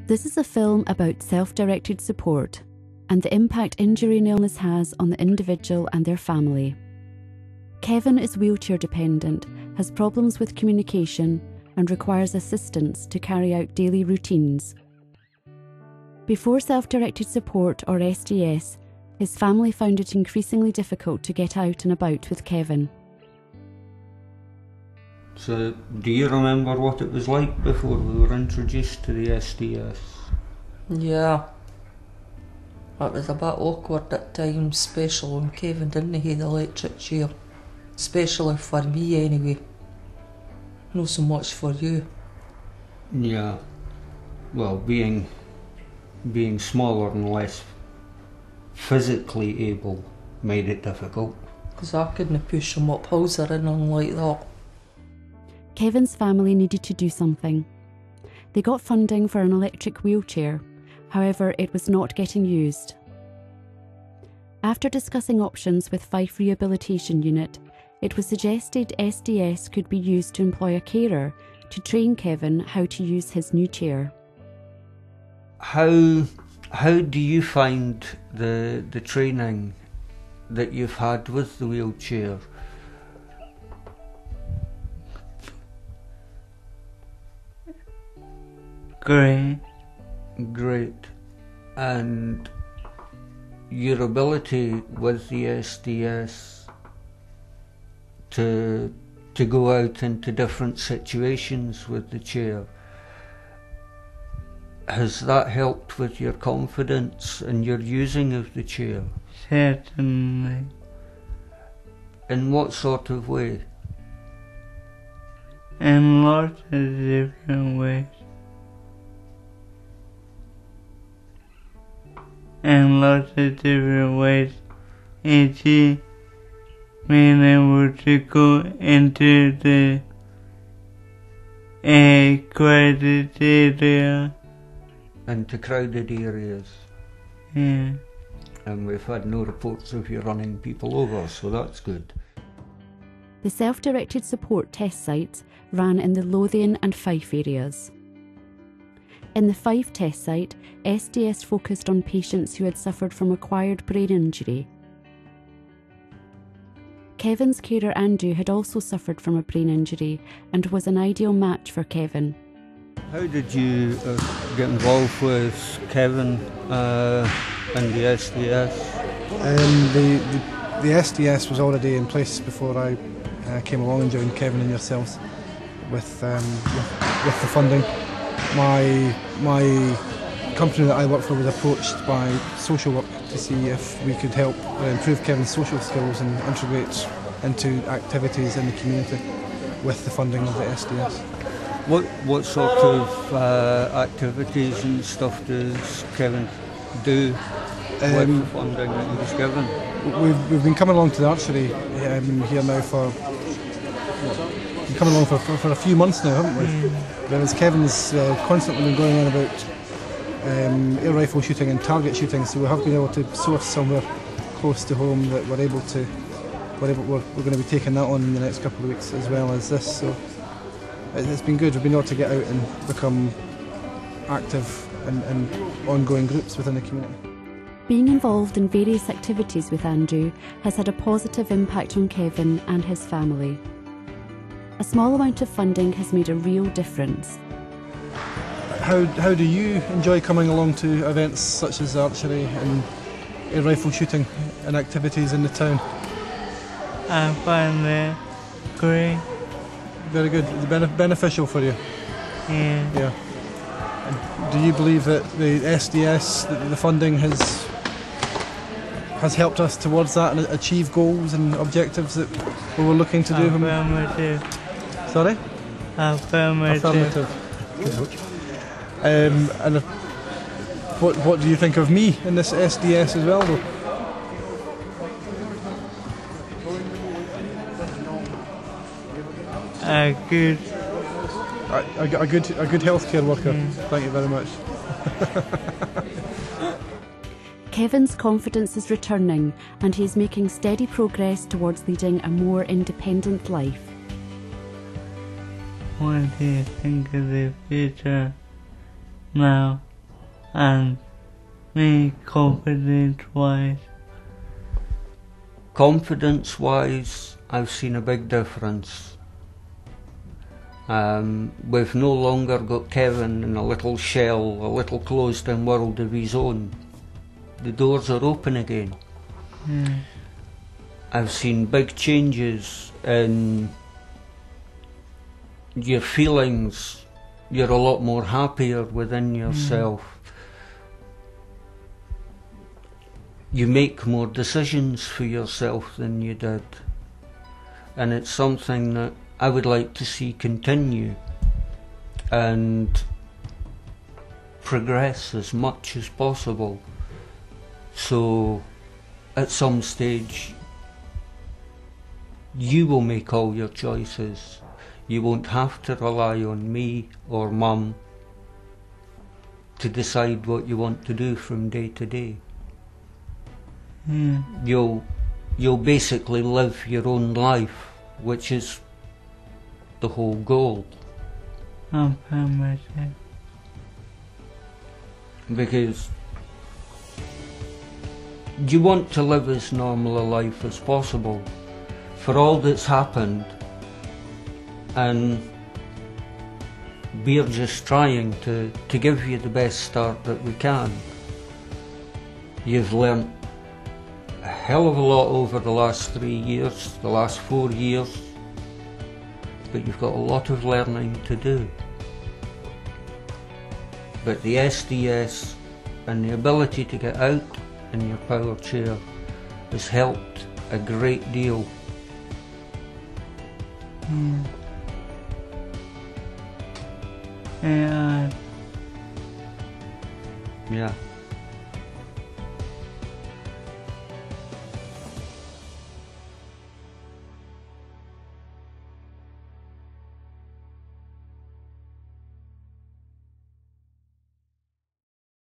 This is a film about self-directed support and the impact injury and illness has on the individual and their family. Kevin is wheelchair dependent, has problems with communication and requires assistance to carry out daily routines. Before self-directed support or SDS, his family found it increasingly difficult to get out and about with Kevin. So, do you remember what it was like before we were introduced to the SDS? Yeah. It was a bit awkward at times, especially when Kevin didn't have the electric chair. Especially for me anyway. Not so much for you. Yeah. Well, being smaller and less physically able made it difficult. Because I couldn't push him up hills or anything like that. Kevin's family needed to do something. They got funding for an electric wheelchair, however it was not getting used. After discussing options with Fife Rehabilitation Unit, it was suggested SDS could be used to employ a carer to train Kevin how to use his new chair. How do you find the training that you've had with the wheelchair? Great. And your ability with the SDS to go out into different situations with the chair, has that helped with your confidence and your using of the chair? Certainly. In what sort of way? In lots of different ways. E.g. being able to go into the crowded area. Into crowded areas. Yeah. And we've had no reports of you running people over, so that's good. The self-directed support test sites ran in the Lothian and Fife areas. In the Fife test site, SDS focused on patients who had suffered from acquired brain injury. Kevin's carer Andrew had also suffered from a brain injury and was an ideal match for Kevin. How did you get involved with Kevin and the SDS? The SDS was already in place before I came along and joined Kevin and yourselves with the funding. My company that I work for was approached by Social Work to see if we could help improve Kevin's social skills and integrate into activities in the community with the funding of the SDS. What sort of activities and stuff does Kevin do with the funding that he was given? We've been coming along to the archery here now for a few months now, haven't we? Whereas Kevin's constantly been going on about air rifle shooting and target shooting, so we have been able to source somewhere close to home that we're going to be taking that on in the next couple of weeks as well as this. So it's been good. We've been able to get out and become active and ongoing groups within the community. Being involved in various activities with Andrew has had a positive impact on Kevin and his family. A small amount of funding has made a real difference. How do you enjoy coming along to events such as archery and air rifle shooting and activities in the town? I find it great. Very good. Beneficial for you? Yeah. And do you believe that the SDS, the funding has helped us towards that and achieve goals and objectives that we were looking to do? Affirmative. Sorry? Affirmative. And what do you think of me in this SDS as well, though? Good. A good healthcare worker. Thank you very much. Kevin's confidence is returning and he is making steady progress towards leading a more independent life. What do you think of the future now? and me confidence-wise. Confidence-wise, I've seen a big difference. We've no longer got Kevin in a little shell, a little closed-in world of his own. The doors are open again. I've seen big changes in your feelings. You're a lot more happier within yourself. You make more decisions for yourself than you did. And it's something that I would like to see continue and progress as much as possible. So at some stage you will make all your choices. You won't have to rely on me or Mum to decide what you want to do from day to day. You'll basically live your own life, which is the whole goal. Because you want to live as normal a life as possible for all that's happened, and we're just trying to give you the best start that we can. You've learnt a hell of a lot over the last 3 years, the last 4 years, but you've got a lot of learning to do. But the SDS and the ability to get out in your power chair has helped a great deal. Yeah. Yeah.